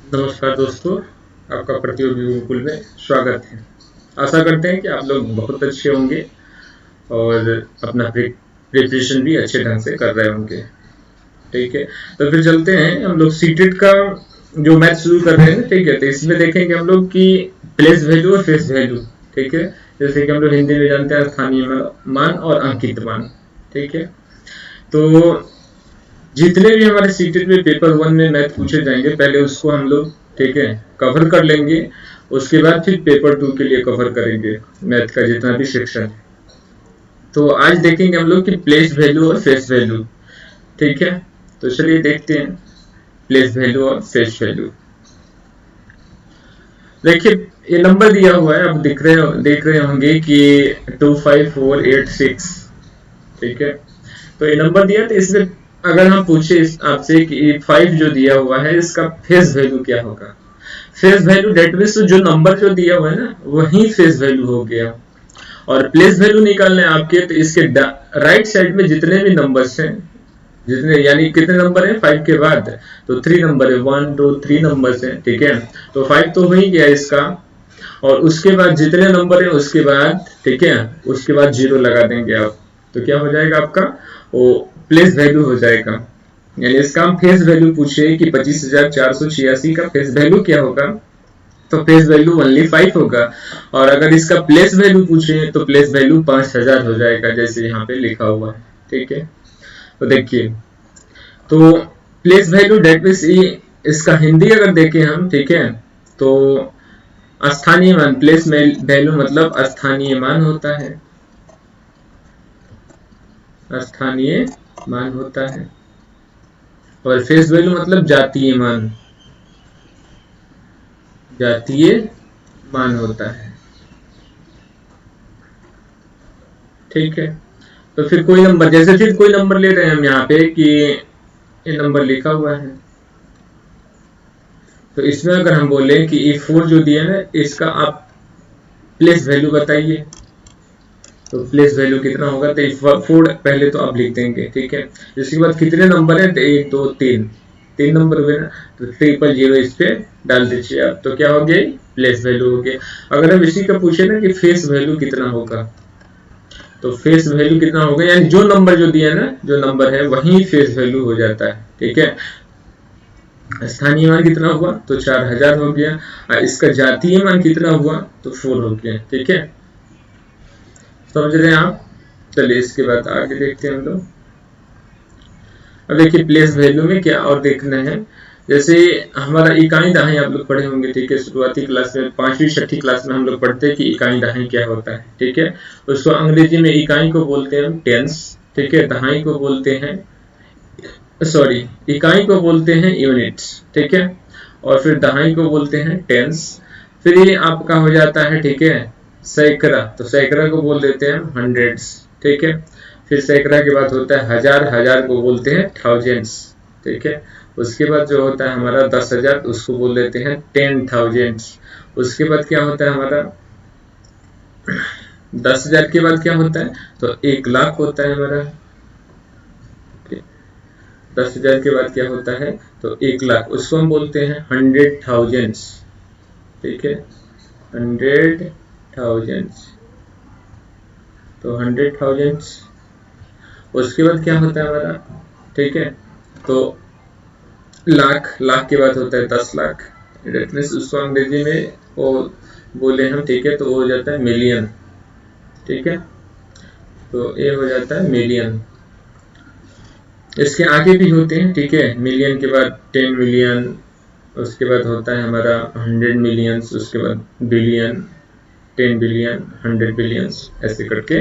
नमस्कार दोस्तों, आपका प्रतियोगी गुरुकुल में स्वागत है। आशा करते हैं कि आप लोग बहुत अच्छे होंगे और अपना प्रिपरेशन भी अच्छे ढंग से कर रहे होंगे। ठीक है, तो फिर चलते हैं हम लोग सीटेट का जो मैथ शुरू कर रहे हैं। ठीक है, तो इसमें देखेंगे हम लोग कि प्लेस वैल्यू और फेस वैल्यू। ठीक है, जैसे कि हम लोग हिंदी में जानते हैं स्थानीय मान और अंकित मान। ठीक है, तो जितने भी हमारे सीटेट में पेपर 1 में मैथ पूछे जाएंगे पहले उसको हम लोग ठीक है कवर कर लेंगे। उसके बाद फिर पेपर 2 के लिए कवर करेंगे मैथ का जितना भी सेक्शन है। तो आज देखेंगे हम लोग कि प्लेस वैल्यू और फेस वैल्यू। ठीक है, तो चलिए देखते हैं प्लेस वैल्यू और फेस वैल्यू। देखिए ये नंबर दिया हुआ है, आप देख रहे होंगे कि 25486। ठीक है, तो ये नंबर दिया, तो इसमें अगर हम पूछे आपसे कि 5 जो दिया हुआ है इसका फेस वैल्यू क्या होगा। फेस वैल्यू डेट मीन्स जो नंबर जो दिया हुआ है ना वही फेस वैल्यू हो गया। और प्लेस वैल्यू निकालना है आपके, तो इसके राइट साइड में जितने भी नंबर्स हैं, जितने यानी कितने नंबर है 5 के बाद, तो 3 नंबर है, 1 2 3 नंबर्स हैं। ठीक है, तो 5 तो हो ही गया इसका, और उसके बाद जितने नंबर है उसके बाद ठीक है उसके बाद 0 लगा देंगे आप, तो क्या हो जाएगा आपका वो प्लेस वैल्यू हो जाएगा। यानी इसका हम फेस वैल्यू पूछे कि 25,486 का फेस वैल्यू क्या होगा, तो फेस वैल्यू ओनली 5 होगा। और अगर इसका प्लेस वैल्यू पूछे तो प्लेस वैल्यू 5,000 हो जाएगा, जैसे यहाँ पे लिखा हुआ है। ठीक है, तो देखिए, तो प्लेस वैल्यू डेट मीन्स इसका हिंदी अगर देखें हम, ठीक है, तो स्थानीय मान, प्लेस वैल्यू मतलब स्थानीय मान होता है, स्थानीय मान होता है। और फेस वैल्यू मतलब जातीय मान, जातीय मान होता है। ठीक है, तो फिर कोई नंबर, जैसे फिर कोई नंबर ले रहे हैं हम यहाँ पे कि ये नंबर लिखा हुआ है, तो इसमें अगर हम बोले कि ये 4 जो दिया है इसका आप प्लेस वैल्यू बताइए, तो प्लेस वैल्यू कितना होगा, तो 4 पहले तो आप लिख देंगे। ठीक है, इसके बाद कितने नंबर है, तो 1 2 3 3 नंबर हुए ना, तो 000 इस पे डाल दीजिए आप, तो क्या हो गया प्लेस वैल्यू हो गया। अगर हम इसी का पूछे ना कि फेस वैल्यू कितना होगा, तो फेस वैल्यू कितना होगा, यानी जो नंबर जो दिया ना, जो नंबर है वही फेस वैल्यू हो जाता है। ठीक है, स्थानीय मान कितना हुआ, तो 4,000 हो गया, और इसका जातीय मान कितना हुआ, तो 4 हो गया। ठीक है, समझ रहे हैं आप। चलिए इसके बाद आगे देखते हैं हम लोग। अब देखिए प्लेस वैल्यू में क्या और देखना है, जैसे हमारा इकाई दहाई आप लोग पढ़े होंगे। ठीक है, शुरुआती क्लास में 5वीं 6ठी क्लास में हम लोग पढ़ते हैं कि इकाई दहाई क्या होता है। ठीक है, उसको अंग्रेजी में इकाई को बोलते हैं हम टेंस। ठीक है, दहाई को बोलते हैं, सॉरी, इकाई को बोलते हैं यूनिट्स। ठीक है, और फिर दहाई को बोलते हैं टेंस। फिर ये आपका हो जाता है ठीक है सैकड़ा, तो सैकड़ा को बोल देते हैं हंड्रेड्स। ठीक है, फिर सैकड़ा के बाद होता है हजार, हजार को बोलते हैं थाउजेंड्स। ठीक है, उसके बाद जो होता है हमारा 10,000, उसको बोल देते हैं 10,000। उसके बाद क्या होता है हमारा 10,000 के बाद क्या होता है, तो 1,00,000 होता है हमारा। 10,000 के बाद क्या होता है, तो 1,00,000, उसको हम बोलते हैं 100,000। ठीक है, 100,000, तो 100,000। उसके बाद क्या होता है हमारा, ठीक है, तो लाख, लाख के बाद होता है 10,00,000। उसको अंग्रेजी में वो बोले हम, ठीक है, तो वो हो जाता है मिलियन। ठीक है, तो ये हो जाता है मिलियन। इसके आगे भी होते हैं। ठीक है, मिलियन के बाद 10 मिलियन, उसके बाद होता है हमारा 100 मिलियन, उसके बाद बिलियन, 10 बिलियन, 100 बिलियन, ऐसे करके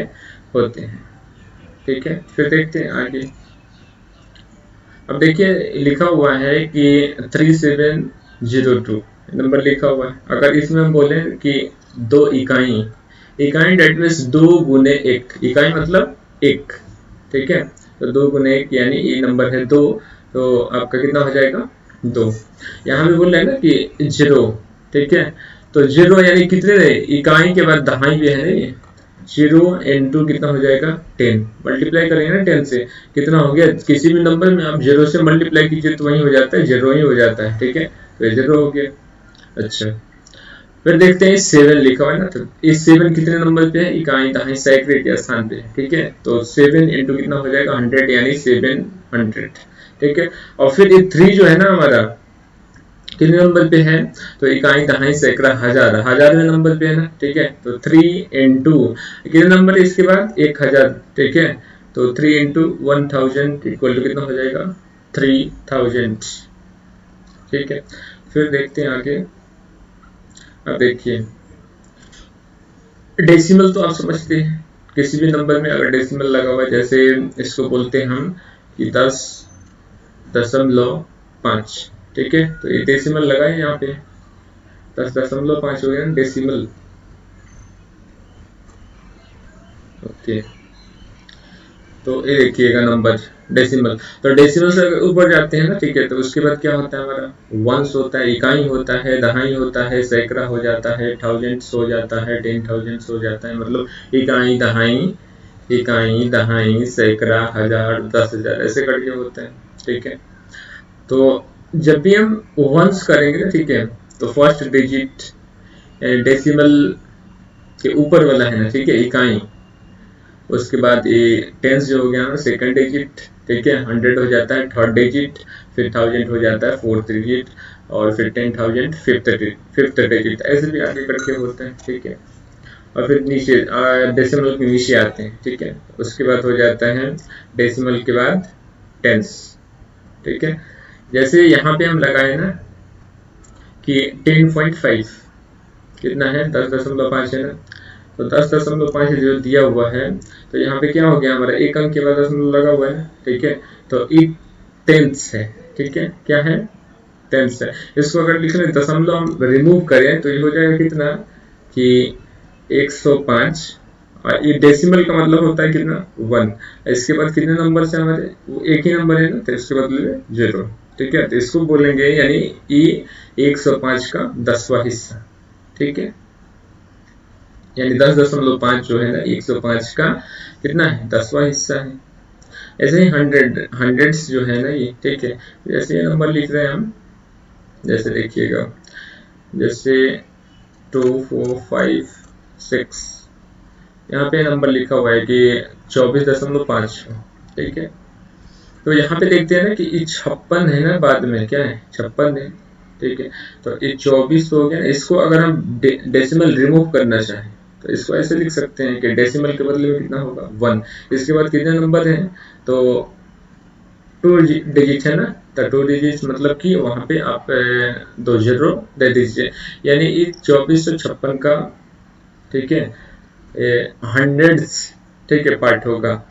होते हैं। ठीक है, फिर देखते हैं आगे। अब देखिए लिखा हुआ है कि 3702 नंबर लिखा हुआ है। अगर इसमें हम बोले कि 2 इकाई, इकाई डेट मीन्स 2 गुने 1, इकाई मतलब 1। ठीक है, तो 2 गुने 1 यानी ये नंबर है 2, तो आपका कितना हो जाएगा 2। यहाँ भी बोल रहे हैं ना कि 0। ठीक है, तो 0 यानी कितने इकाई के बाद दहाई भी है नहीं, 0 इंटू कितना हो जाएगा 10, मल्टीप्लाई करेंगे ना 10 से, कितना हो गया, किसी भी नंबर में आप 0 से मल्टीप्लाई कीजिए तो वही हो जाता है 0 ही हो जाता है। ठीक है, तो ये 0 हो गया। अच्छा, फिर देखते हैं 7 लिखा हुआ है ना, तो इस 7 कितने नंबर पे है, इकाई दहाई सैकड़े के स्थान पे है, ठीक है। तो 7 इंटू कितना हो जाएगा 100 यानी 700, ठीक है। और फिर ये 3 जो है ना हमारा कितने नंबर पे है, तो इकाई दहाई सैकड़ा हजार, 1000वें नंबर पे है ना, ठीक है। तो 3 इंटू कितने नंबर है इसके बाद 1000, ठीक है। तो 3 इंटू 1000 इक्वल टू कितना हो जाएगा 3000, ठीक है। फिर देखते हैं आगे। अब देखिए डेसिमल तो आप समझते हैं, किसी भी नंबर में अगर डेसिमल लगा हुआ है, जैसे इसको बोलते हैं हम कि 10.5, ठीक है। तो ये डेसिमल लगा है यहाँ पे 10.5 हो गया ना डेसिमल, ओके। तो ये देखिएगा नंबर डेसिमल, तो डेसिमल से अगर ऊपर जाते हैं ना, ठीक है, तो उसके बाद क्या होता है हमारा वंस होता है, इकाई होता है, दहाई होता है, सैकड़ा हो जाता है, थाउजेंड्स हो जाता है, 10,000 हो जाता है, मतलब इकाई दहाई सैकड़ा, हजार, 10,000 ऐसे करके होते हैं, ठीक है। तो जब भी हम वंस करेंगे ना, ठीक है, तो फर्स्ट डिजिट डेसिमल के ऊपर वाला है ना, ठीक है, इकाई, उसके बाद ये टेंस जो हो गया ना सेकंड डिजिट, ठीक है, 100 हो जाता है थर्ड डिजिट, फिर 1000 हो जाता है फोर्थ डिजिट, और फिर 10,000 फिफ्थ डिजिट, ऐसे भी आगे करके होते हैं, ठीक है। और फिर नीचे डेसिमल के नीचे आते हैं, ठीक है। उसके बाद हो जाता है डेसिमल के बाद टेंस, ठीक है। जैसे यहाँ पे हम लगाए ना कि 10.5 कितना है 10.5 है ना, तो 10.5 जो दिया हुआ है, तो यहाँ पे क्या हो गया हमारा एक अंक के बाद दशमलव लगा हुआ है, ठीक है। तो ये टेंस है, ठीक है, क्या है टेंस है। इसको अगर लिख लें दशमलव हम रिमूव करें तो ये हो जाएगा कितना कि 105, और ये डेसिमल का मतलब होता है कितना 1, इसके बाद कितने नंबर से हमारे वो एक ही नंबर है ना, तो इसके बदले में 0, ठीक है। तो इसको बोलेंगे यानी ये 105 का 10वां हिस्सा, ठीक है, यानी 10.5 जो है ना 105 का कितना है 10वां हिस्सा है। ऐसे ही हंड्रेड्स जो है ना ये, ठीक है, जैसे ये नंबर लिख रहे हैं हम, जैसे देखिएगा जैसे 2 4 5 6, यहाँ पे नंबर लिखा हुआ है कि 24.5, ठीक है। तो यहाँ पे देखते हैं ना कि ये 56 है ना, बाद में क्या है 56 है, ठीक है। तो ये 24 हो गया, इसको अगर हम डेसिमल रिमूव करना चाहें तो इसको ऐसे लिख सकते हैं कि डेसिमल के बदले में कितना होगा 1, इसके बाद कितने नंबर हैं, तो 2 डिजिट है ना, तो 2 डिजिट मतलब कि वहां पे आप 2 0 दे दीजिए, यानी ये 2456 का, ठीक है, हंड्रेड्स, ठीक है, पार्ट होगा,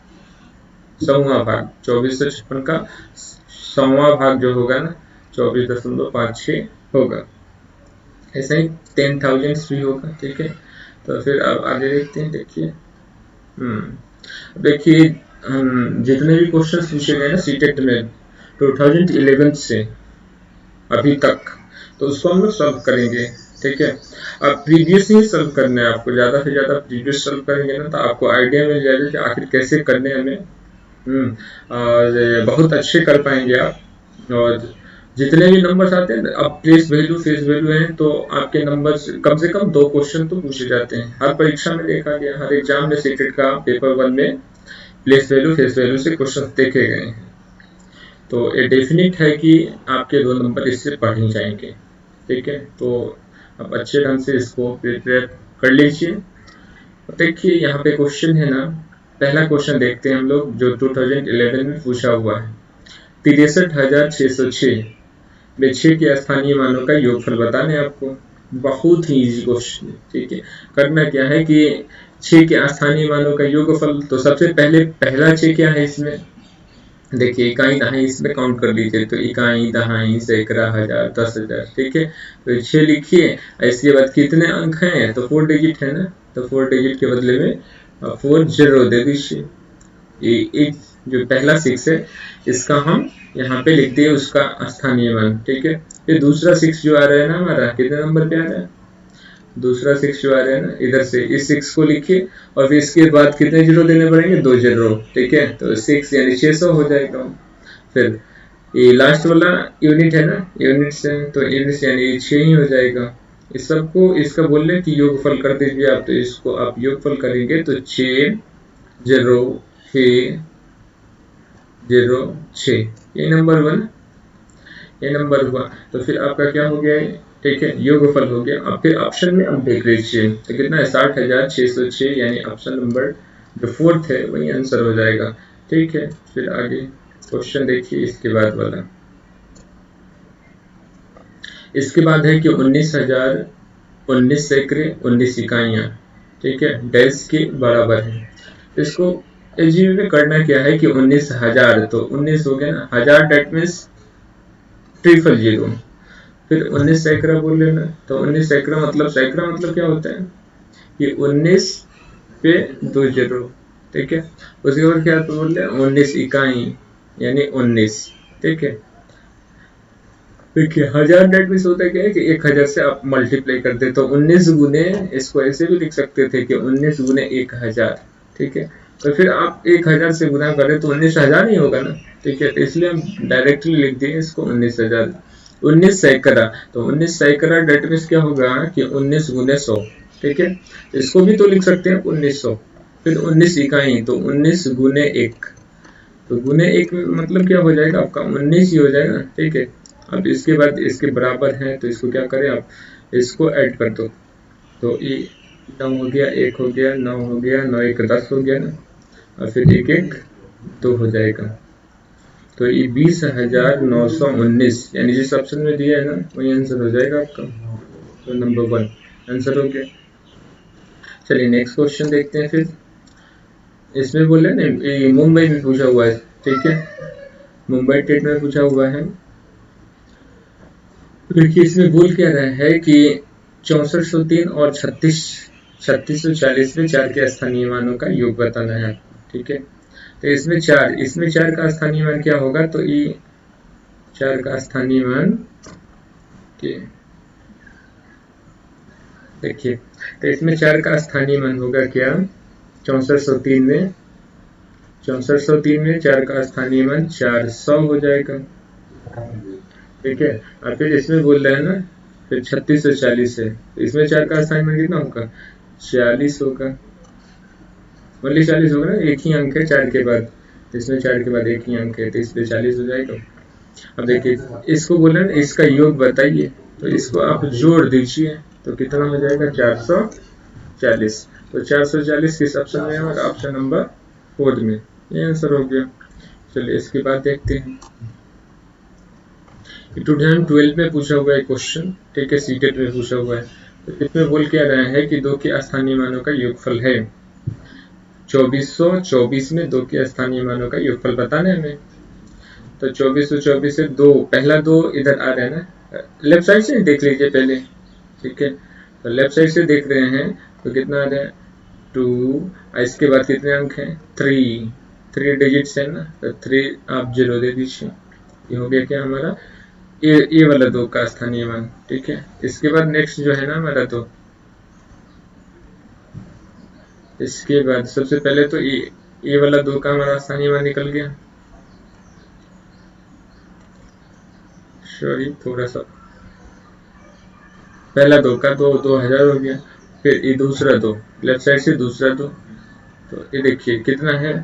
100वां भाग 2456 का 100वां भाग जो होगा ना 24.56 होगा। ऐसा ही 10,000 भी होगा, ठीक है। तो फिर अब आगे देखते हैं, देखिए देखिए जितने भी क्वेश्चन पूछे गए ना सीटेट में 2011 से अभी तक, तो उसको हम लोग सॉल्व करेंगे, ठीक है। अब प्रीवियस ही सॉल्व करना है आपको, ज्यादा से ज्यादा प्रीवियस सॉल्व करेंगे ना तो आपको आइडिया मिल जाएगा कि आखिर कैसे करने हमें, और बहुत अच्छे कर पाएंगे आप। और जितने भी नंबर्स आते हैं अब प्लेस वैल्यू फेस वैल्यू हैं, तो आपके नंबर्स कम से कम 2 क्वेश्चन तो पूछे जाते हैं हर परीक्षा में, देखा गया हर एग्जाम में सीटेट का पेपर 1 में प्लेस वैल्यू फेस वैल्यू से क्वेश्चन देखे गए हैं। तो ये डेफिनेट है कि आपके 2 नंबर इससे बढ़ ही जाएंगे, ठीक है। तो आप अच्छे ढंग से इसको प्रिपेयर कर लीजिए। देखिए यहाँ पे क्वेश्चन है ना, पहला क्वेश्चन देखते हैं हम लोग जो 2011 में पूछा हुआ है, 63,606 में 6 के स्थानीय मानों का योगफल बताना है आपको। बहुत ही इजी क्वेश्चन, ठीक है। करना क्या है कि 6 के स्थानीय मानों का योगफल, तो सबसे पहले पहला 6 क्या है इसमें, देखिए इकाई दहाई इसमें काउंट कर लीजिए, तो इकाई दहाई सैकड़ा हजार 10,000, ठीक है। तो 6 लिखिए, इसके बाद कितने अंक हैं, तो 4 डिजिट है ना, तो 4 डिजिट के बदले में 4 0 दे दीजिए। ये जो पहला 6 है इसका हम यहाँ पे लिख दिए उसका स्थानीय मान, ठीक है। फिर दूसरा 6 जो आ रहा है ना हमारा, कितने नंबर पे आ रहा है, दूसरा 6 जो आ रहा है ना इधर से, इस 6 को लिखिए, और फिर इसके बाद कितने 0 देने पड़ेंगे 2 0, ठीक है। तो 6 यानी 600 हो जाएगा। फिर ये लास्ट वाला यूनिट है ना, यूनिट से तो यूनिट यानी 6 ही हो जाएगा। इस सबको इसका बोल रहे कि योगफल कर दीजिए आप, तो इसको आप योगफल करेंगे तो 6 0 6 0 6, ये नंबर वन, ये नंबर हुआ। तो फिर आपका क्या हो गया, ठीक है, योगफल हो गया। अब फिर ऑप्शन में आप देख लीजिए तो कितना है 60,606, यानी ऑप्शन नंबर जो फोर्थ है वही आंसर हो जाएगा। ठीक है, फिर आगे क्वेश्चन देखिए इसके बाद वाला। इसके बाद है कि 19,019 सैकड़े 19 इकाइयां, ठीक है, डैश के बराबर है। इसको एजीवी में करना क्या है कि 19,000, तो 19 हो गया ना, 1000 डेट मीन्स 000, फिर 19 सैकड़ा बोल लेना। तो 19 सैकड़ा मतलब क्या होता है कि 19 पे 2 0, ठीक है। उसके बाद क्या बोल रहे हैं 19 इकाई यानी 19, ठीक है। देखिए 1000 डेट मीन्स होता है क्या है कि 1000 से आप मल्टीप्लाई कर दे, तो 19 गुने, इसको ऐसे भी लिख सकते थे कि 19 गुने 1000, ठीक है। तो फिर आप 1000 से गुना करें तो 19,000 ही होगा ना, ठीक है। तो इसलिए हम डायरेक्टली लिख दिए इसको 19,000। 19 सैकड़ा, तो 19 सैकड़ा डेट मीन्स क्या होगा कि 19 गुने 100, ठीक है। इसको भी तो लिख सकते हैं 1900। फिर 19 इकाई, तो 19 गुने 1, तो गुने 1 मतलब क्या हो जाएगा आपका 19 ही हो जाएगा, ठीक है। अब इसके बाद इसके बराबर है, तो इसको क्या करें आप, इसको ऐड कर दो। तो ये 9 हो गया, 1 हो गया, 9 हो गया, 9 1 10 हो गया ना, और फिर 1 1 2 हो जाएगा। तो ये 20,919, यानी जिस ऑप्शन में दिया है ना वही आंसर हो जाएगा आपका, तो नंबर 1 आंसर हो गया। चलिए नेक्स्ट क्वेश्चन देखते हैं। फिर इसमें बोले ना ये मुंबई में पूछा हुआ है, ठीक है, मुंबई टेट में पूछा हुआ है। देखिए इसमें बोल क्या रहा है कि 6403 और 3640 में 4 के स्थानीय मानों का योग बताना है, ठीक है। तो इसमें 4 का स्थानीय मान क्या होगा, तो ये 4 का स्थानीय मान देखिए, तो इसमें 4 का स्थानीय मान होगा क्या 6403 में, 6403 में 4 का स्थानीय मान 400 हो जाएगा, ठीक है। और फिर इसमें बोल रहे हैं ना फिर 3640 है, तो इसमें 4 का स्थानीय मान कितना होगा 40 होगा, ओनली 40 होगा ना, एक ही अंक है 4 के बाद, तो इसमें 4 के बाद एक ही अंक है, तो इसलिए 40 हो जाएगा। अब देखिए इसको बोले ना इसका योग बताइए, तो इसको आप जोड़ दीजिए तो कितना हो जाएगा 440, तो 440 किस ऑप्शन में है, ऑप्शन नंबर 4 में, ये आंसर हो गया। चलिए इसके बाद देखते हैं 2012 में पूछा हुआ है क्वेश्चन, ठीक है, सीटेट में पूछा हुआ है। तो इसमें बोल क्या रहा है कि 2 के स्थानीय मानों का योगफल है 2424 में 2 के स्थानीय मानों का योगफल बताना है हमें। तो 2424 से 2, पहला 2 इधर आ रहा है ना, लेफ्ट साइड से देख लीजिए पहले, ठीक है। तो लेफ्ट साइड से देख रहे हैं तो कितना आ रहा है 2, इसके बाद कितने अंक हैं 3 डिजिट्स है ना, तो 3 आप 0 दे दीजिए, ये हो गया क्या हमारा ये वाला 2 का स्थानीय मान, ठीक है। इसके बाद नेक्स्ट जो है ना हमारा, तो इसके बाद सबसे पहले तो ये वाला 2 का हमारा स्थानीय मान निकल गया, सॉरी थोड़ा सा, पहला 2 का 2000 हो गया, फिर ये दूसरा 2 लेफ्ट साइड से दूसरा 2, तो ये देखिए कितना है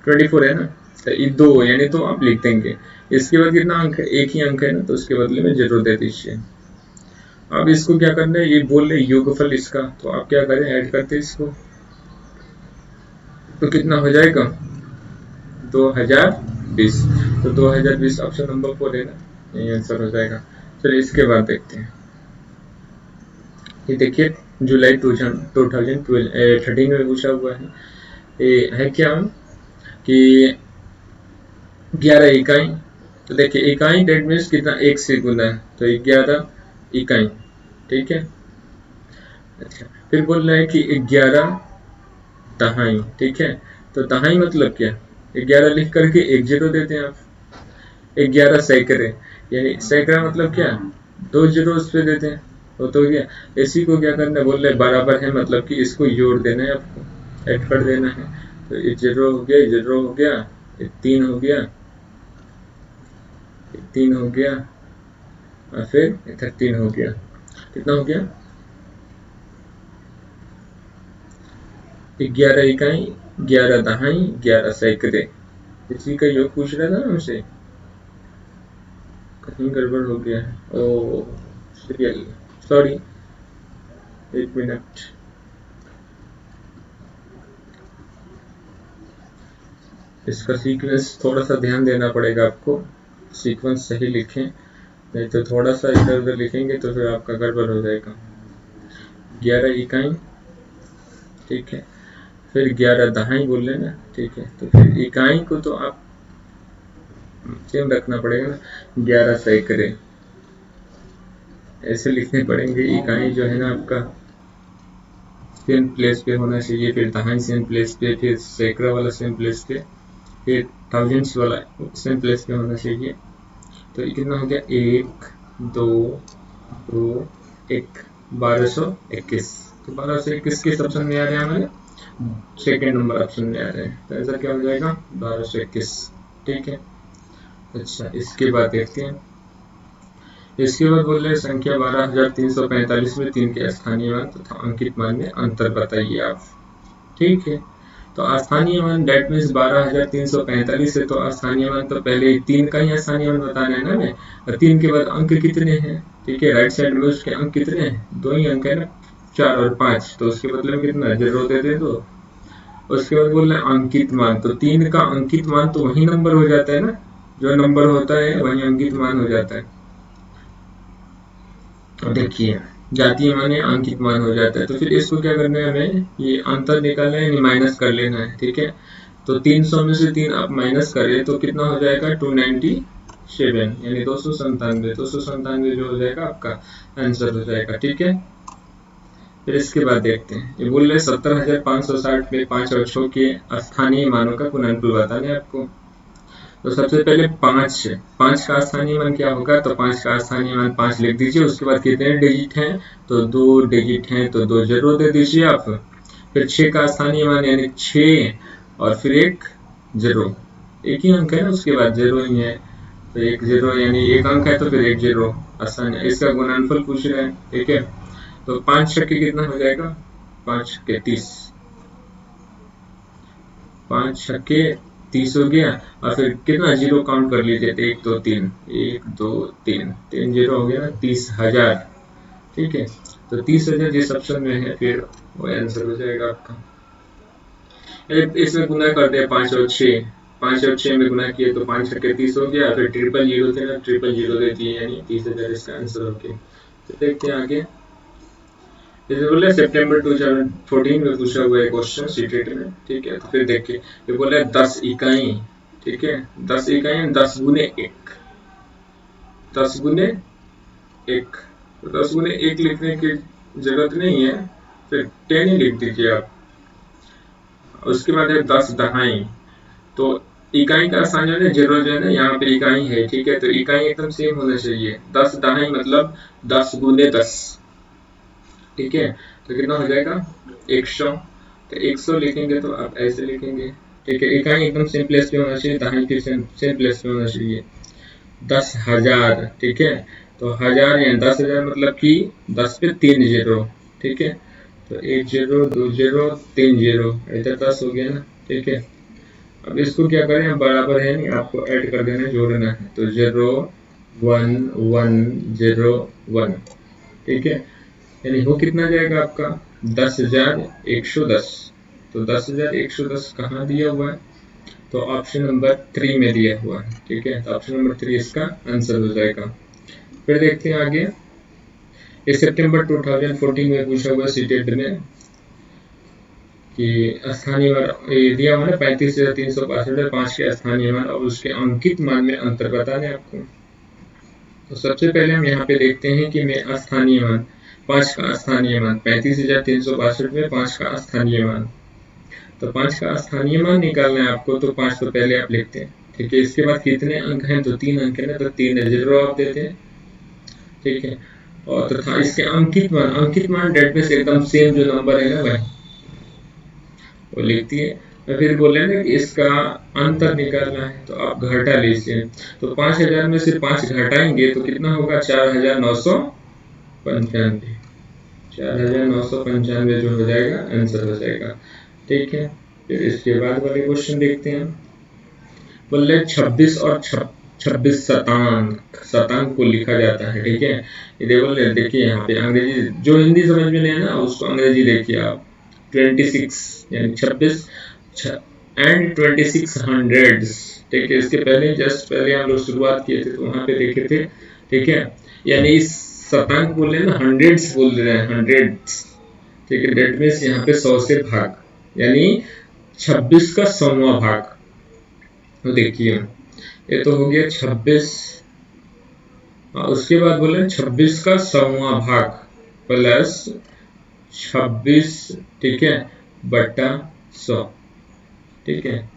24 है ना, तो ये 2 यानी तो आप लिख देंगे। इसके बाद कितना अंक है, एक ही अंक है ना, तो उसके बदले में 0 दे दीजिए। अब इसको क्या करना है, ये बोल रहे योगफल इसका, तो आप क्या करें ऐड करते इसको, तो कितना हो जाएगा 2020, तो 2020 ऑप्शन नंबर 4 है ना, यही आंसर हो जाएगा। चलिए इसके बाद देखते हैं, ये देखिए जुलाई 2013 में पूछा हुआ है, ये है क्या कि 11 इकाई, तो देखिए इकाई डेट मीन्स कितना 1 से गुना है, तो 11 इकाई, ठीक है। अच्छा फिर बोल रहा है कि 11 दहाई, ठीक है। तो दहाई मतलब क्या, 11 लिख करके 1 0 देते हैं आप। 11 सैकड़े, यानी सैकड़ा मतलब क्या 2 0 उस पे देते हैं, वो तो गया। इसी को क्या करना है, बोल रहे बराबर है मतलब कि इसको जोड़ देना है आपको, ऐड कर देना है। तो ये 0 हो गया, 0 हो गया, ये 3 हो गया, 3 हो गया और फिर इधर 3 हो गया, कितना हो गया 11 इकाई, 11 दहाई, 11 सैकड़े। इसी का योग पूछ रहा था हमसे, कहीं गड़बड़ हो गया है। ओ सीरियल, सॉरी, 1 मिनट। इसका सीक्वेंस थोड़ा सा ध्यान देना पड़ेगा आपको, सीक्वेंस सही लिखें, नहीं तो थोड़ा सा इधर उधर लिखेंगे तो फिर आपका गड़बड़ हो जाएगा। 11 इकाई, ठीक है, फिर 11 दहाई बोल लेना, ठीक है, तो फिर इकाई को तो आप सेम रखना पड़ेगा ना, 11 सैकड़े ऐसे लिखने पड़ेंगे। इकाई जो है ना आपका सेम प्लेस पे होना चाहिए, फिर दहाई सेम प्लेस पे, फिर सैकड़ा वाला सेम प्लेस पे, फिर थाउजेंड्स वाला सेम प्लेस पे होना चाहिए। तो ये कितना हो गया 1 2 2 1, 1221। तो 1221 किस ऑप्शन में आ रहे हैं हमारे, सेकेंड नंबर ऑप्शन में आ रहे हैं, तो ऐसा क्या हो जाएगा 1221, ठीक है। अच्छा इसके बाद देखते हैं, इसके बाद बोल रहे संख्या 12345 में 3 के स्थानीय मान तथा अंकित मान में अंतर बताइए आप, ठीक है। तो स्थानीय मान डेट मीन्स 12345 है, तो स्थानीय मान तो पहले 3 का ही स्थानीय मान बताना है ना हमें, और 3 के बाद अंक कितने हैं, ठीक है, राइट साइड में उसके अंक कितने हैं, 2 ही अंक है ना, 4 और 5, तो उसके बदले में कितना 0 दे दे दो। उसके बाद बोल रहे अंकित मान, तो 3 का अंकित मान तो वही नंबर हो जाता है ना, जो नंबर होता है वही अंकित मान हो जाता है। तो देखिए जातीय मान या अंकित मान हो जाता है, तो फिर इसको क्या करना है हमें, ये अंतर निकालना है, माइनस कर लेना है, ठीक है। तो 300 में से 3 आप माइनस करें तो कितना हो जाएगा 297, यानी 297, 297 जो हो जाएगा आपका आंसर हो जाएगा, ठीक है। फिर इसके बाद देखते हैं, ये बोल रहे 17,560 में 5 और 6 के स्थानीय मानों का गुणनफल बताना है आपको। तो सबसे पहले 5 का स्थानीय मान क्या होगा, तो 5 का स्थानीय मान 5 लिख दीजिए। उसके बाद कितने डिजिट हैं, तो 2 डिजिट हैं, तो 2 0 दे दीजिए आप। फिर 6 का स्थानीय मान यानी 6 और फिर 1 0, एक ही अंक है ना, उसके बाद 0 ही है, तो 1 0 यानी एक अंक है, तो फिर 1 0 आसान है। इसका गुणनफल पूछ रहे हैं, ठीक है। तो 5 छक्के कितना हो जाएगा, 5 छक्के 30, 5 छक्के 30 हो गया, और फिर कितना जीरो काउंट कर लीजिए, 1 2 3, 1 2 3, 3 जीरो हो गया 30,000, ठीक है। तो 30,000 जिस ऑप्शन में है फिर वो आंसर हो जाएगा आपका। इसमें गुना कर दे 5 और 6, 5 और 6 में गुना किए तो 5 छक्के 30 हो गया, फिर 000 थे ना, 000 दे दिए, यानी 30,000 इसका आंसर हो गया। तो देखते हैं आगे, जैसे बोले सितंबर 2014 में पूछा हुआ है क्वेश्चन सीटेट में, ठीक है। तो फिर देखिए ये बोले 10 इकाई, ठीक है, 10 इकाई 10 गुने 1, 10 गुने 1, तो 10 गुने 1 लिखने की जरूरत नहीं है, फिर 10 ही लिख दीजिए आप। उसके बाद है 10 दहाई, तो इकाई का स्थान जो है जीरो जो है ना, यहाँ पे इकाई है, ठीक है, तो इकाई एकदम सेम होना चाहिए। 10 दहाई मतलब 10 गुने 10, ठीक है, तो कितना हो जाएगा 100, तो 100 लिखेंगे तो आप ऐसे लिखेंगे, ठीक है। इकाई एकदम सेम प्लेस पे होना चाहिए, दहाई फिर सेम प्लेस पे होना चाहिए। 10,000, ठीक है, तो 1000 या 10,000 मतलब कि 10 पे 3 0, ठीक है, तो 1 0 2 0 3 0, इधर 10 हो गया ना, ठीक है। अब इसको क्या करें, हम बराबर है नहीं, आपको ऐड कर देना, जोड़ना है, तो 0 1 1 0 1, ठीक है, यानी हो कितना जाएगा आपका 10,110। तो 10,110 कहाँ दिया हुआ है, तो ऑप्शन नंबर 3 में दिया हुआ है, ठीक है, तो ऑप्शन नंबर 3 इसका आंसर हो जाएगा। फिर देखते हैं आगे, इस सितंबर 2014 में पूछा हुआ सीटेट में कि स्थानीय मान दिया हुआ है 35,362 5 के स्थानीय मान और उसके अंकित मान में अंतर बताना है आपको। तो सबसे पहले हम यहाँ पे देखते हैं कि मैं स्थानीय मान 5 का स्थानीय मान 35,362 में 5 का स्थानीय मान, तो 5 का स्थानीय मान निकालना है आपको, तो 5 तो पहले आप लिखते हैं, ठीक है। इसके बाद कितने अंक हैं, तो 3 अंक है ना, तो 3 जीरो आप देते हैं, ठीक है। और तथा इसके अंकित मान डेट में से एकदम सेम जो नंबर है ना वही वो लिखती है। और फिर बोले ना कि इसका अंतर निकालना है तो आप घटा लीजिए। तो 5000 में से 5 घटाएंगे तो कितना होगा 4995। 4995 जो हो जाएगा आंसर हो जाएगा। ठीक है, फिर इसके बाद वाले क्वेश्चन देखते हैं। बोले 26 और 26 शतांक को लिखा जाता है। ठीक है, ये बोले देखिए यहाँ पे अंग्रेजी, जो हिंदी समझ में नहीं है ना उसको अंग्रेजी देखिए आप। 26 यानी 26 एंड 26 हंड्रेड्स। ठीक है, इसके पहले जस्ट पहले हम लोग शुरुआत किए थे तो वहां पे देखे थे। ठीक है, यानी इस शतांक बोल रहे हैं ना, हंड्रेड्स बोल रहे हैं, हंड्रेड्स। ठीक है, डेट मीन्स यहाँ पे 100 से भाग, यानी 26 का 100वां भाग। तो देखिए ये तो हो गया 26, उसके बाद बोले 26 का 100वां भाग प्लस 26, ठीक है, बटा 100। ठीक है,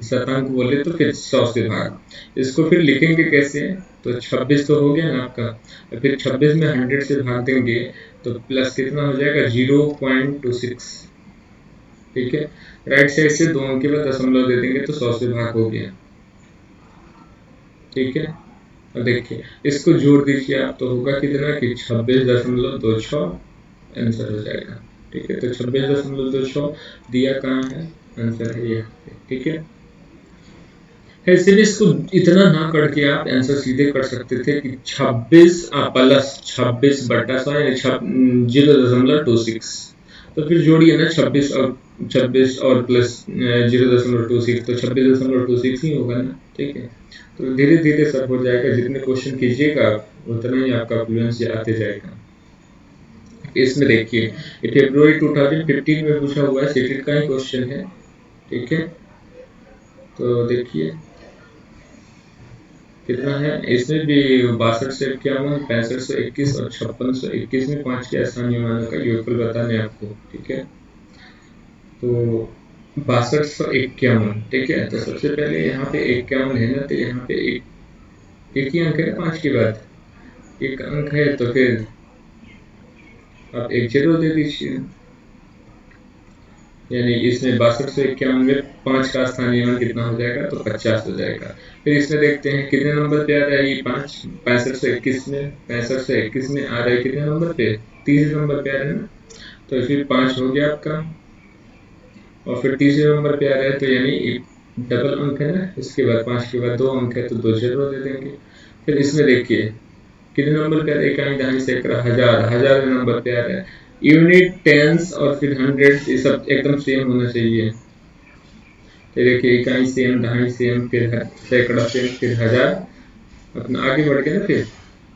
शतांक बोले तो फिर 100 से भाग। इसको फिर लिखेंगे कैसे, तो 26 तो हो गया ना आपका, फिर 26 में 100 से भाग देंगे तो प्लस कितना हो जाएगा 0.26। ठीक है, राइट साइड से 2 अंक के बाद दशमलव दे देंगे तो 100 से भाग हो गया। ठीक है, और देखिए इसको जोड़ दीजिए आप तो होगा कितना कि 26.26 आंसर हो जाएगा। ठीक है, तो 26.26 दिया कहाँ है, आंसर है ये। ठीक है, ऐसे भी इसको इतना ना करके आप आंसर सीधे कर सकते थे कि 26 प्लस 26 बटा 100 यानी 0.26। तो फिर जोड़िए ना 26 और प्लस 0.26 तो 26.26 ही होगा ना। ठीक है, तो धीरे धीरे सब हो जाएगा, जितने क्वेश्चन कीजिएगा उतना ही आपका फ्लुएंसी आते जाएगा। इसमें देखिए फरवरी 2015 में पूछा हुआ है, सीटेट का ही क्वेश्चन है। ठीक है, तो देखिए कितना है, इसमें भी 62 से 51, 65 से 21 और 56 से 21 में 5 के स्थानीय मानों का योगफल बताने आपको। ठीक है, तो 62 से 51। ठीक है, तो सबसे पहले यहाँ पे 51 है ना, तो यहाँ पे एक ही अंक है ना, 5 के बाद एक अंक है, तो फिर आप एक 0 दे दीजिए, यानी इसमें 62 से 51 में 5 का स्थानीय मान कितना हो जाएगा, तो 50 हो जाएगा। फिर इसमें देखते हैं कितने नंबर पे आ रहा है ये 5, 65 से 21 में, 65 से 21 में आ रहा है कितने नंबर पे, तीसरे नंबर पे आ रहा है ना, तो फिर 5 हो गया आपका, और फिर तीसरे नंबर पे आ रहा है तो यानी डबल अंक है ना, इसके बाद 5 के बाद 2 अंक है तो 2 0 दे देंगे। फिर इसमें देखिए कितने नंबर पे आ रहा है, इकाई, दहाई, सैकड़ा, हजार नंबर पे आ रहा है। यूनिट, टेंस और फिर हंड्रेड ये सब एकदम सेम होना चाहिए। तो देखिए इकाई सेम, दहाई सेम, फिर सैकड़ा सेम, फिर हजार, अपना आगे बढ़ के ना फिर,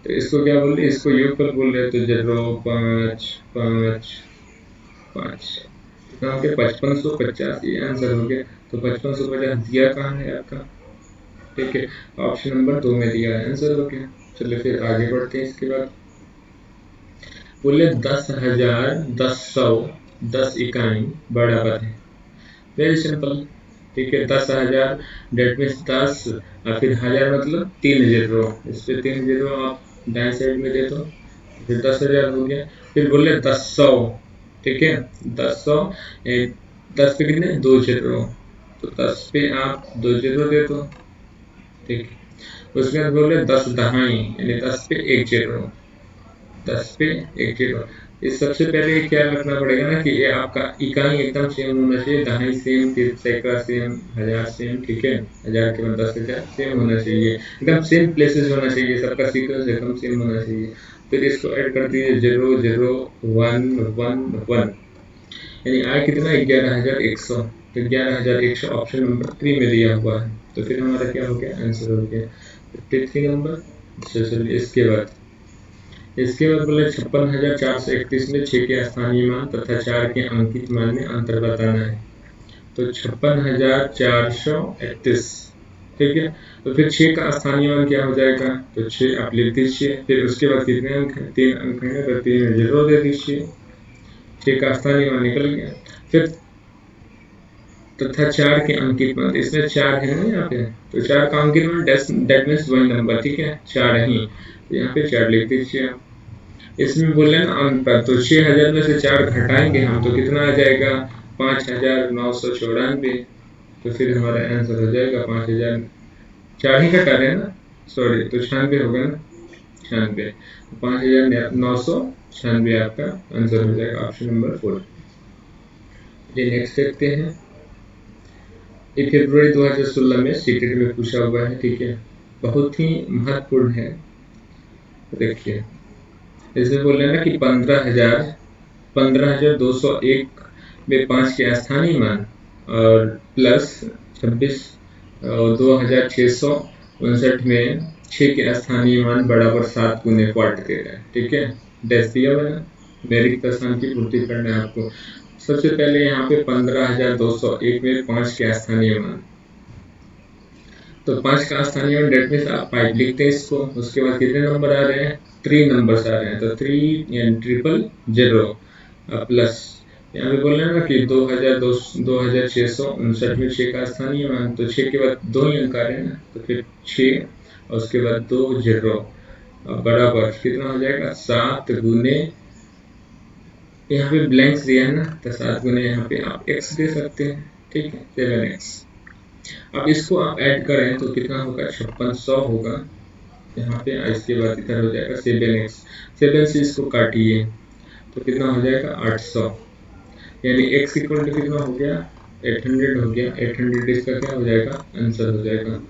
तो इसको क्या बोल रहे, इसको योगफल बोल रहे हैं, तो 0 5 5 5 कितना हो गया 5550, ये आंसर हो गया। तो 5550 दिया कहाँ है आपका, ठीक है, ऑप्शन नंबर 2 में दिया है, आंसर हो गया। चलिए फिर आगे बढ़ते हैं। इसके बाद बोले 10,000, 10 इकाई बड़ा पद है, वेरी सिंपल। ठीक है, 10,000 डेट मीन्स 10 और फिर 1000 मतलब 3 जीरो, इस पे 3 जीरो आप दाएं साइड में दे दो, फिर 10,000 हो गया। फिर बोले 10,100, ठीक है, 10,100 10 पे कितने 2 जीरो, तो 10 पे आप 2 जीरो दे दो। ठीक, उसके बाद बोले 10 दहाई यानी 10 पे 1 जीरो, 10 पे 1 जीरो। इस सबसे पहले क्या रखना पड़ेगा ना कि ये आपका इकाई एकदम सेम होना चाहिए, दहाई सेम, फिर सैकड़ा सेम, हजार सेम। ठीक है, हजार के बाद 10,000 सेम होना चाहिए, एकदम सेम प्लेसेस होना चाहिए, सबका सीक्वेंस एकदम सेम होना चाहिए। फिर इसको ऐड कर दीजिए 0 0 1 1 1, यानी आए कितना 11,100। तो 11,100 ऑप्शन नंबर 3 में दिया हुआ है, तो फिर हमारा क्या हो गया, आंसर हो गया 53 नंबर। चलिए इसके बाद बोले 56,431 में 6 के स्थानीय मान तथा 4 के अंकित मान में अंतर बताना है। तो 56,431, ठीक है, तो फिर 6 का स्थानीय मान क्या हो जाएगा, तो 6 आप लिख दीजिए। फिर उसके बाद कितने अंक है, 3 अंक है, तो 3 में 0 दे दीजिए, 6 का स्थानीय मान निकल गया। फिर तथा 4 के अंकित मान, इसमें 4 है ना यहाँ पे, तो 4 का अंकित मान डेट मीन्स वही नंबर, ठीक है, 4 ही, तो यहाँ पे 4 लिख दीजिए आप। इसमें बोले ना अंतर, तो 6,000 में से 4 घटाएंगे हम तो कितना आ जाएगा 5,994। तो फिर हमारा आंसर हो जाएगा 5000, 4 ही घटा रहे हैं ना, सॉरी, तो 96 होगा ना, 96, 5996 आपका आंसर हो जाएगा, ऑप्शन नंबर 4। ये नेक्स्ट देखते हैं। ये फरवरी 2016 में सीटेट में पूछा हुआ है, ठीक है, बहुत ही महत्वपूर्ण है। देखिए इसमें बोल रहे हैं ना कि 15,201 में 5 के स्थानीय मान और प्लस 26 और 2,659 में 6 के स्थानीय मान बराबर 7 गुने क्वार्ट दे रहा है, ठीक है, डैश दिया हुआ है, मेरिट का स्थान की पूर्ति करना है आपको। सबसे पहले यहाँ पे 15,201 में 5 के स्थानीय मान, तो 5 का स्थानीय मान डेट मीन्स आप 5 लिखते हैं इसको, उसके बाद कितने नंबर आ रहे हैं, 3 नंबर्स आ रहे हैं, तो 3 यानी 300 प्लस यहाँ पे बोल रहे हैं ना कि 2,659 में 6 का स्थानीय मान, तो 6 के बाद 2 ही अंक आ रहे हैं ना, तो फिर 6 और उसके बाद 2 0 बराबर कितना हो जाएगा, 7 गुने, यहाँ पे ब्लैंक्स दिया है ना, तो 7 गुने यहाँ पे आप x दे सकते हैं, ठीक है, 7x। अब इसको आप ऐड करें तो कितना होगा, 5600 होगा यहाँ पे, इसके बाद इधर हो जाएगा 7x, 7 से इसको काटिए तो कितना हो जाएगा 800, यानी x इक्वल टू कितना हो गया, 800 हो गया, 800 इसका क्या हो जाएगा, आंसर हो जाएगा,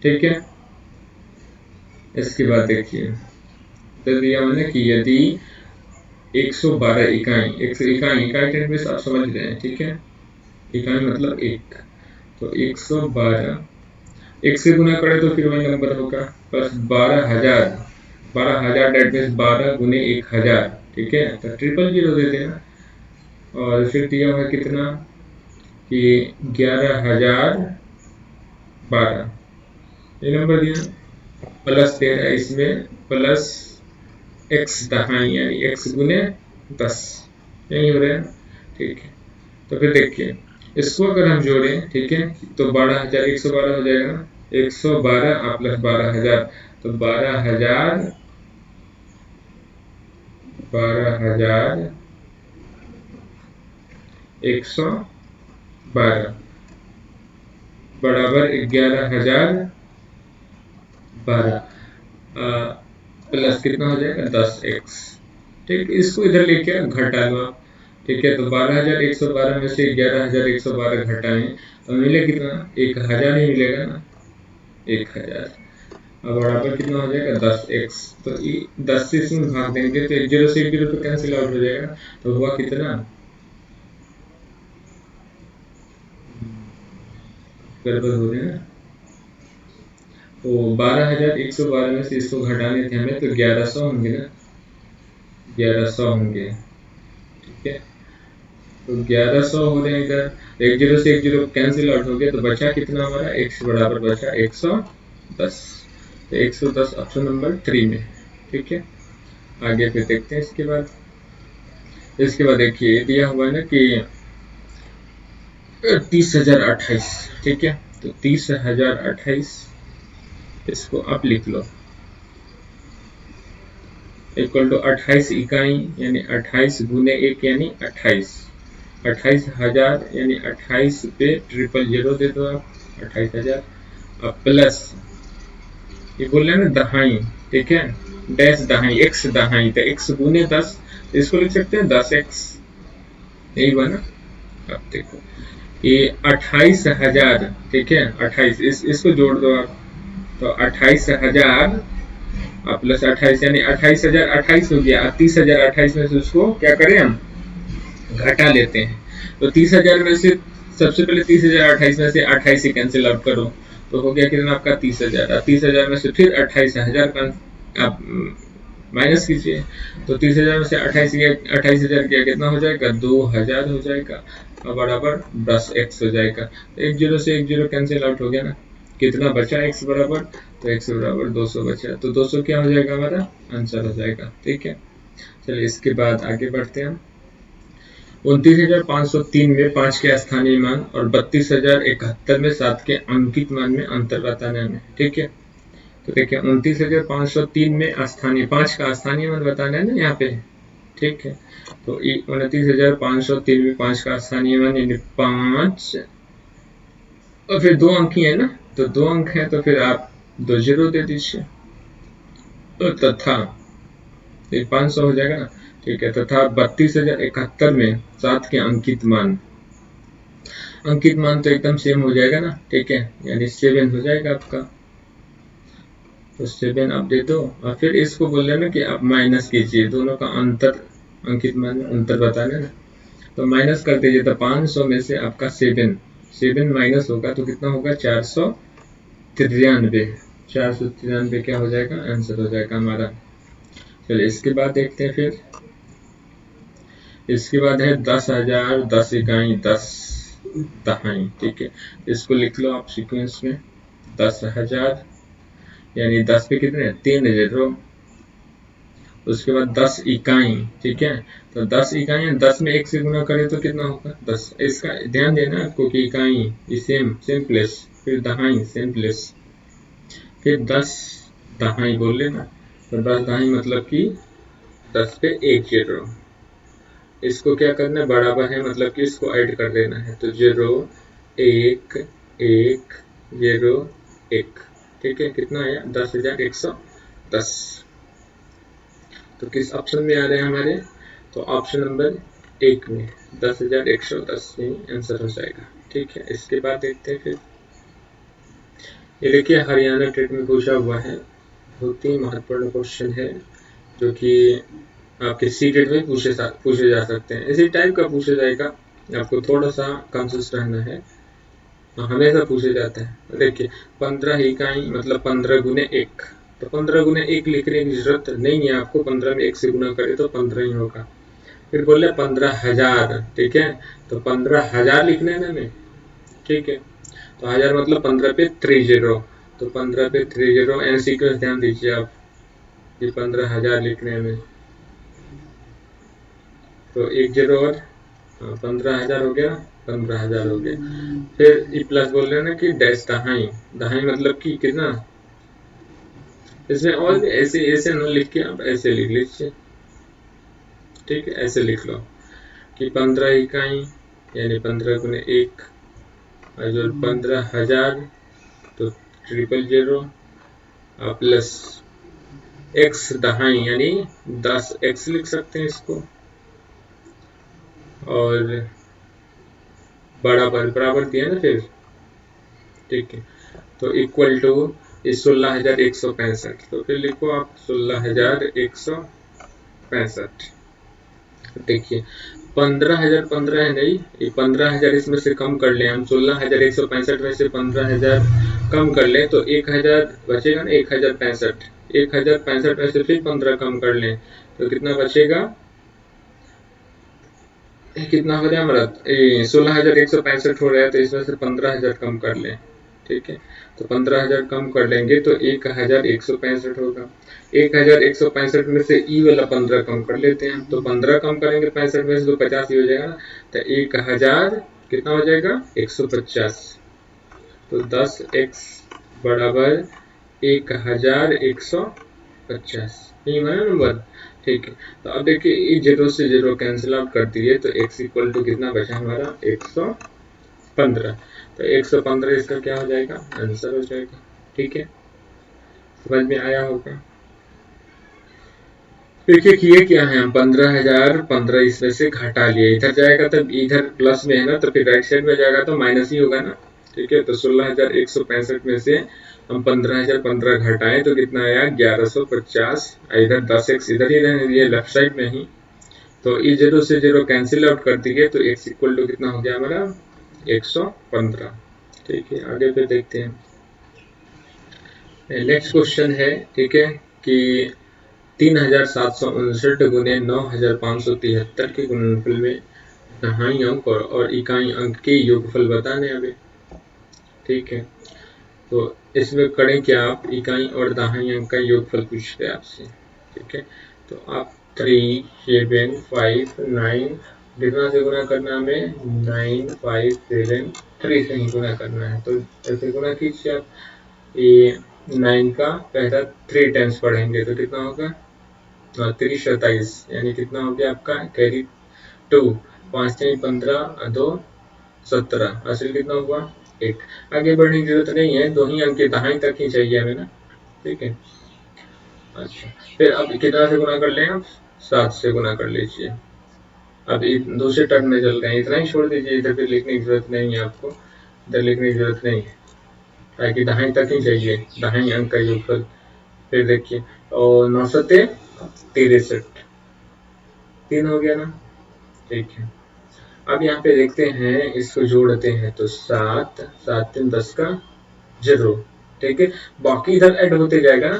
ठीक है। इसके बाद देखिए तो दिया मैंने कि यदि 112 इकाई, इकाई टेंस आप समझ रहे हैं, ठीक है, इकाई मतलब 1, तो 112 1 से गुना करें तो फिर वही नंबर होगा, प्लस 12,000 डेट मीन्स 12 गुने 1000, ठीक है, तो 000 दे देना, और फिर दिया हुआ कितना कि 11,012 ये नंबर दिया, प्लस दे रहा है इसमें, प्लस x दहाई यानी x गुने 10, यही हो रहा है, ठीक है। तो फिर देखिए इसको अगर हम जोड़ें, ठीक है, तो 12,112 हो जाएगा ना, 112 प्लस 12,000, तो 12,112 बराबर 11,012 प्लस कितना हो जाएगा 10x, ठीक, इसको इधर लेके घटा लो, ठीक है, तो 12,112 में से 11,112 घटाएं तो मिले कितना, 1,000 ही मिलेगा ना, 1,000, अब बराबर कितना हो जाएगा 10x, तो 10 से इसमें भाग देंगे तो 1 0 से 1 0 तो कैंसिल आउट हो जाएगा, तो हुआ कितना, गड़बड़ हो रही है ना, तो 12,112 में से इसको घटाने थे हमें, तो 1100 होंगे ना, 1100 होंगे, ठीक है, तो 1100 हो रहे हैं इधर, 1 0 से 1 0 कैंसिल आउट हो गया, तो बचा कितना हमारा, x बराबर बचा 110, तो 110 ऑप्शन नंबर 3 में, ठीक है। आगे फिर देखते हैं इसके बाद देखिए दिया हुआ है ना कि 30,028, ठीक है, तो 30,028 इसको आप लिख लो, इक्वल टू 28 इकाई यानी 28 गुने 1 यानी 28,000 यानी 28 पे 000 दे दो आप, 28,000, अब प्लस ये बोल रहे हैं ना दहाई, ठीक है, डैश दहाई, x दहाई, तो x गुने 10, इसको लिख सकते हैं 10x, यही हुआ ना। अब देखो ये 28,000, ठीक है, 28 इसको जोड़ दो आप, तो 28,000 प्लस 28 यानी 28,028 हो गया, 30,028 में से उसको क्या करें हम घटा लेते हैं, तो 30,000 में से सबसे पहले 30,028 में से 28 से कैंसिल आउट करो, तो हो गया कितना आपका 30,000, 30,000 में से फिर 28,000 का आप माइनस कीजिए, तो 30,000 में से 28,000 किया कितना हो जाएगा, 2,000 हो जाएगा, और बराबर 10x हो जाएगा, 1 0 से 1 0 कैंसिल आउट हो गया ना, कितना बचा x बराबर, तो x बराबर 200 बचा, तो 200 क्या हो जाएगा हमारा आंसर हो जाएगा, ठीक है। चलिए इसके बाद आगे बढ़ते हैं, 29,503 में 5 के स्थानीय मान और 32,071 में 7 के अंकित मान में अंतर बताना है, ठीक है। तो देखिए 29,503 में स्थानीय 5 का स्थानीय मान बताना है ना यहाँ पे, ठीक है, तो 29,503 में 5 का स्थानीय मान यानी 5 और फिर 2 अंक ही है ना, तो 2 अंक है तो फिर आप 2 जीरो दे दीजिए। तो तथा ये 500 हो जाएगा ना, ठीक है। तथा 32,071 में 7 के अंकित मान तो एकदम सेम हो जाएगा ना, ठीक है, यानी 7 हो जाएगा आपका। तो 7 आप दे दो और फिर इसको बोल रहे ना कि आप माइनस कीजिए दोनों का अंतर, अंकित मान में अंतर बताना ना, तो माइनस कर दीजिए। तो 500 में से आपका 7 माइनस होगा तो कितना होगा, 493। 493 क्या हो जाएगा, आंसर हो जाएगा हमारा। चलिए इसके बाद देखते हैं। फिर इसके बाद है 10,000 10 इकाई 10 दहाई, ठीक है। इसको लिख लो आप सीक्वेंस में। 10,000 यानी 10 पे कितने 3 जीरो, उसके बाद 10 इकाई, ठीक है। तो 10 इकाई 10 में 1 से गुना करें तो कितना होगा 10। इसका ध्यान देना आपको कि इकाई सेम प्लेस, फिर दहाई सेम प्लेस, फिर 10 दहाई बोल लेना। तो 10 दहाई मतलब कि 10 पे 1 जीरो। इसको क्या करना है, बराबर है मतलब कि इसको ऐड कर देना है। तो 0 1 1 0 1, ठीक है। कितना आया 10,110। तो किस ऑप्शन में आ रहे हैं हमारे, तो ऑप्शन नंबर 1 में 10,110 में आंसर हो जाएगा, ठीक है। इसके बाद देखते हैं। फिर ये देखिए हरियाणा टेट में पूछा हुआ है, बहुत ही महत्वपूर्ण क्वेश्चन है जो कि आपके सीटेट में पूछे जा सकते हैं। इसी टाइप का पूछा जाएगा, आपको थोड़ा सा कॉन्शियस रहना है, हमेशा पूछे जाता है। देखिए 15 इकाई मतलब 15 गुने 1, तो 15 गुने 1 लिखने की जरूरत नहीं है आपको, 15 में 1 से गुना करे तो 15 ही होगा। फिर बोले 15,000, ठीक है, तो 15,000 लिखने में हमें, ठीक है। तो 1000 मतलब 15 पे 3 जीरो, तो 15 पे 3 जीरो एंड सीक्वेंस ध्यान दीजिए आप, ये 15,000 लिखने में तो 1 जीरो और 15,000 हो गया, 15,000 हो गया। फिर ई प्लस बोल रहे हैं ना कि डैश दहाई, दहाई मतलब कि कितना, इसमें और ऐसे ऐसे न लिख के आप ऐसे लिख लीजिए, ठीक है। ऐसे लिख लो कि 15 इकाई यानी 15 गुने 1 और जो 15,000 तो 000 प्लस एक्स दहाई यानी 10x लिख सकते हैं इसको, और बराबर दिया ना फिर, ठीक है। तो इक्वल टू 16,165, तो फिर लिखो आप 16,165। देखिए 15,000 15 है नहीं, ये 15,000 इसमें से कम कर ले हम, 16,165 में से 15,000 कम कर ले तो 1,000 बचेगा ना, 1,065, 1,065 में से फिर 15 कम कर लें तो कितना बचेगा, कितना हो रहा है हमारा 16,165 हो रहा है, तो इसमें से 15,000 कम कर लें, ठीक है। तो 15,000 कम कर लेंगे तो 1,165 होगा। 1,165 में से ई वाला 15 कम कर लेते हैं, तो 15 कम करेंगे 65 में से तो 50 ही हो जाएगा ना, तो 1,000 कितना हो जाएगा 150। तो 10x बराबर 1,150, यही बना नंबर, ठीक है। तो अब देखिए ये 0 से 0 कैंसिल आउट कर दिए तो x इक्वल टू कितना बचा हमारा 115। तो 115 इसका क्या हो जाएगा, आंसर हो जाएगा, ठीक है। समझ में आया होगा। देखिए किए क्या है, हम 15,000 15 इसमें से घटा लिए, इधर जाएगा तब इधर प्लस में है ना, तो फिर राइट साइड में जाएगा तो माइनस ही होगा ना, ठीक है। तो 16,165 में से हम 15,015 घटाएं तो कितना आया 1,150, इधर 10x इधर ही रहने दिए लेफ्ट साइड में ही, तो ई 0 से 0 कैंसिल आउट कर दिए तो x इक्वल टू कितना हो गया हमारा 115, ठीक है। आगे पे देखते हैं। नेक्स्ट क्वेश्चन है, ठीक है, कि 3,759 गुने 9,573 के गुणनफल में दहाई अंक और इकाई अंक के योगफल बताने अभी, ठीक है। तो इसमें करें क्या आप, इकाई और दहाई अंक का योगफल पूछते हैं आपसे, ठीक है। तो आप 3 7 5 9 कितना से गुना करना हमें 9 5 7 3 से ही गुना करना है, तो ऐसे गुना कीजिए आप। ये 9 का पहला 3 टाइम्स पढ़ेंगे तो कितना होगा 327, यानी कितना हो गया आपका कैरी 2, 5 3 15 2 17, हासिल कितना हुआ 8। आगे बढ़ने की जरूरत नहीं है, 2 ही अंक के दाहिने तक ही चाहिए हमें ना, ठीक है। अच्छा, फिर अब कितना से गुना कर लें आप, 7 से गुना कर लीजिए। अब दूसरे टर्म में चल गए, इतना ही छोड़ दीजिए, इधर फिर लिखने की जरूरत नहीं है आपको, इधर लिखने की जरूरत नहीं है, ताकि दाहिने तक ही चाहिए, दाहिने अंक का योगफल। फिर देखिए, और 9 सत्ते 63, 3 हो गया ना, ठीक है। अब यहाँ पे देखते हैं, इसको जोड़ते हैं तो 7 7 3 10 का 0, ठीक है। बाकी इधर ऐड होते जाएगा ना,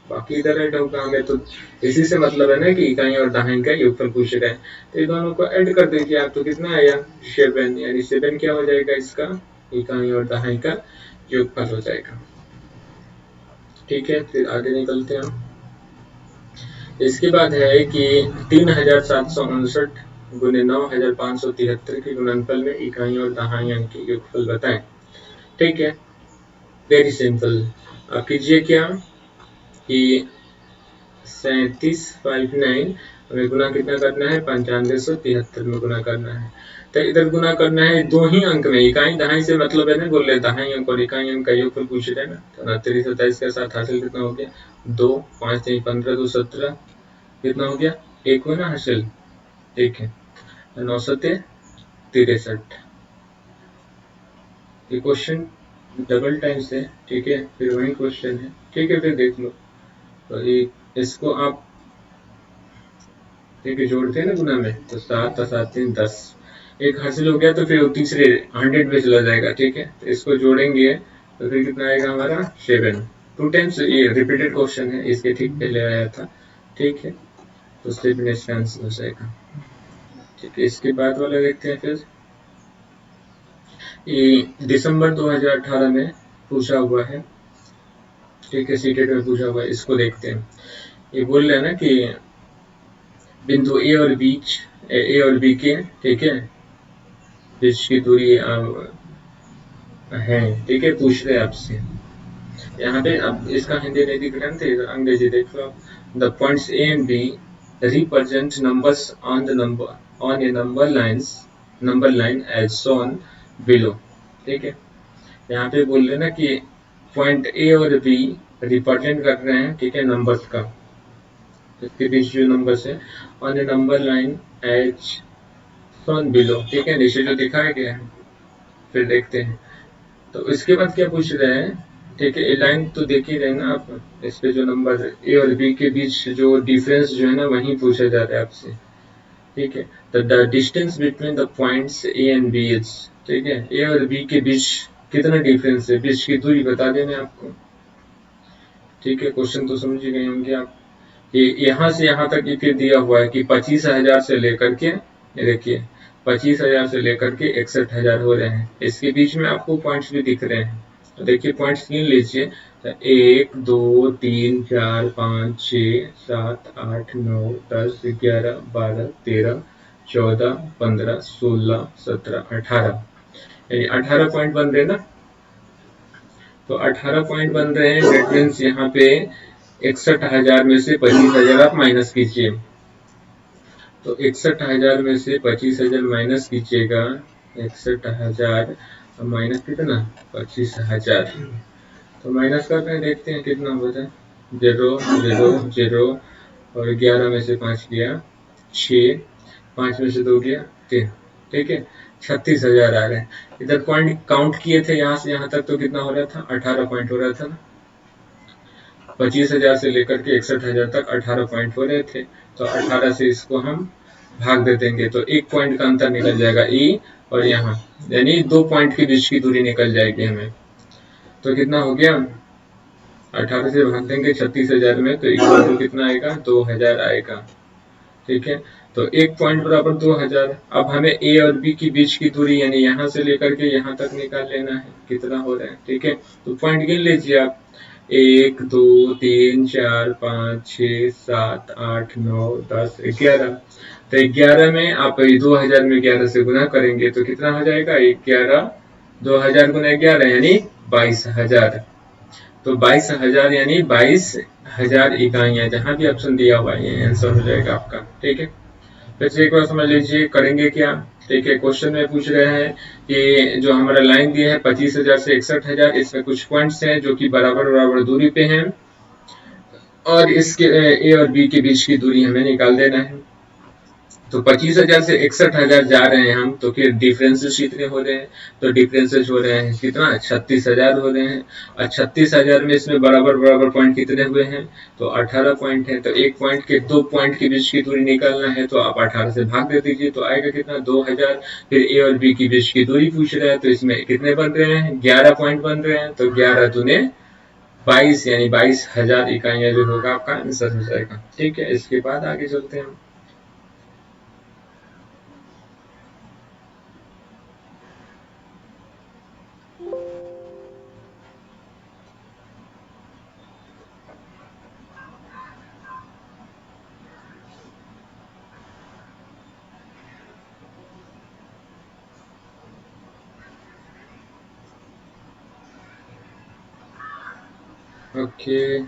बाकी इधर ऐड होगा हमें, तो इसी से मतलब है ना कि इकाई और दाहिने का योगफल पूछ रहा है, तो ये दोनों को ऐड कर दीजिए आप, तो कितना आया 7, यानी 7 क्या हो जाएगा इसका, इकाई और दाहिने का योगफल हो जाएगा, ठीक है। फिर आगे निकलते हैं हम। इसके बाद है कि 3759 गुने 9573 के गुणनफल में इकाई और दहाई अंक के योगफल बताएं, ठीक है। वेरी सिंपल, अब कीजिए क्या कि 3759 हमें गुना कितना करना है, 9573 में गुना करना है। तो इधर गुना करना है 2 ही अंक में, इकाई दहाई से मतलब है ना, बोल रहे दहाई अंक और इकाई अंक का योगफल पूछ रहे हैं ना। तो 29 27 के साथ हासिल कितना हो गया, 2 5 3 15 2 17, कितना हो गया, 1 हुआ ना हासिल, ठीक है। 9 सत्ते 63, ये क्वेश्चन डबल टाइम्स है, ठीक है। फिर वही क्वेश्चन है, ठीक है। फिर देख लो, तो ये इसको आप, ठीक है, जोड़ते हैं ना गुना में, तो 7 7 3 10, एक हासिल हो गया, तो फिर तीसरे 100 में चला जाएगा, ठीक है। तो इसको जोड़ेंगे तो फिर कितना आएगा हमारा 7, 2 टाइम्स, ये रिपीटेड क्वेश्चन है, इसके ठीक पहले आया था, ठीक है। तो 7 इसका आंसर हो जाएगा, ठीक है। इसके बाद वाला देखते हैं। फिर ये दिसंबर 2018 में पूछा हुआ है, ठीक है, सीटेट में पूछा हुआ है, इसको देखते हैं। ये बोल रहे हैं ना कि बिंदु ए और बी के, ठीक है, बीच की दूरी है, ठीक है, पूछ रहे हैं आपसे। यहाँ पे अब इसका हिंदी नहीं दिख रहा है, अंग्रेजी देख लो आप। The points A and B represent numbers on a number line as shown below, ठीक है। यहाँ पे बोल रहे ना कि पॉइंट ए और बी रिप्रेजेंट कर रहे हैं, ठीक है, नंबर्स का, इसके बीच जो नंबर्स है, on a number line as shown below, ठीक है, नीचे जो दिखाया गया है। फिर देखते हैं, तो इसके बाद क्या पूछ रहे हैं, ठीक है, ए लाइन तो देख ही रहे ना आप, इस पे जो नंबर ए और बी के बीच जो डिफरेंस जो है ना, वही पूछा जा रहा है आपसे, ठीक है। तो the distance between the points A and B is, ठीक है, ए और बी के बीच कितना डिफरेंस है, बीच की दूरी बता देना आपको, ठीक है। क्वेश्चन तो समझ ही गए होंगे आप। ये यहाँ से यहाँ तक फिर दिया हुआ है कि 25,000 से लेकर के, ये देखिए 25,000 से लेकर के 61,000 हो रहे हैं, इसके बीच में आपको पॉइंट्स भी दिख रहे हैं, तो देखिए पॉइंट्स गिन लीजिए, तो 1 2 3 4 5 6 7 8 9 10 11 12 13 14 15 16 17 18, यानी 18 पॉइंट बन रहे ना। तो 18 पॉइंट बन रहे हैं, डेट मीन्स यहाँ पे 61,000 में से 25,000 आप माइनस कीजिए, तो 61,000 में से 25,000 माइनस कीजिएगा, 61,000 माइनस कितना 25,000, तो माइनस करते हैं, देखते हैं कितना होता है, 0 0 0 और 11 में से 5 गया 6, 5 में से 2 गया 3, ठीक है, 36,000 आ रहे हैं। इधर पॉइंट काउंट किए थे यहाँ से यहाँ तक, तो कितना हो रहा था, 18 पॉइंट हो रहा था ना, 25,000 से लेकर के 61,000 तक 18 पॉइंट हो रहे थे, तो 18 से इसको हम भाग दे देंगे, तो 1 पॉइंट का अंतर निकल जाएगा ई और यहाँ, यानी 2 पॉइंट के बीच की दूरी निकल जाएगी हमें। तो कितना हो गया, 18 से भाग देंगे 36,000 में, तो इक्वल टू कितना आएगा, 2,000 आएगा, ठीक है। तो 1 पॉइंट बराबर 2,000। अब हमें ए और बी के बीच की दूरी, यानी यहाँ से लेकर के यहाँ तक निकाल लेना है, कितना हो रहा है, ठीक है। तो पॉइंट गिन लीजिए आप, 1 2 3 4 5 6 7 8 9 10 11, तो 11 में आप 2,000 में 11 से गुना करेंगे, तो कितना हो जाएगा, 11 2,000 गुना 11 यानी 22,000, तो 22,000 यानी 22,000 इकाइयां, जहां भी ऑप्शन दिया हुआ है ये आंसर हो जाएगा आपका, ठीक है। फिर से एक बार समझ लीजिए, करेंगे क्या, ठीक है, क्वेश्चन में पूछ रहे हैं कि जो हमारा लाइन दिया है 25,000 से 61,000, इसमें कुछ पॉइंट्स हैं जो कि बराबर बराबर दूरी पे हैं और इसके ए और बी के बीच की दूरी हमें निकाल देना है। तो 25,000 से 61,000 जा रहे हैं हम, तो फिर डिफरेंसेस कितने हो रहे हैं? तो डिफरेंसेस हो रहे हैं कितना? 36,000 हो रहे हैं। और 36,000 में इसमें बराबर बराबर पॉइंट कितने हुए हैं? तो 18 पॉइंट है। तो एक पॉइंट के 2 पॉइंट के बीच की दूरी निकालना है, तो आप 18 से भाग दे दीजिए, तो आएगा कितना? 2000। फिर ए और बी के बीच की दूरी पूछ रहा है, तो इसमें कितने बन रहे हैं? 11 पॉइंट बन रहे हैं। तो 11 दूने 22, यानी 22,000 इकाइयां जो होगा आपका आंसर हो जाएगा। ठीक है, इसके बाद आगे चलते हैं। ओके,